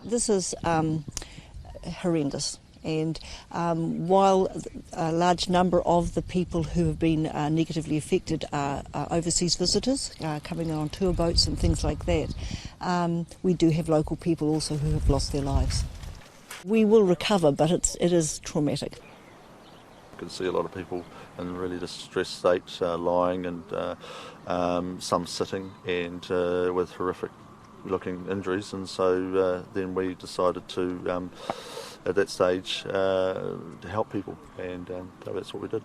This is horrendous. And while a large number of the people who have been negatively affected are overseas visitors coming on tour boats and things like that, we do have local people also who have lost their lives. We will recover, but it is traumatic. You can see a lot of people in really distressed states, lying and some sitting and with horrific looking injuries, and so then we decided to at that stage to help people, and that's what we did.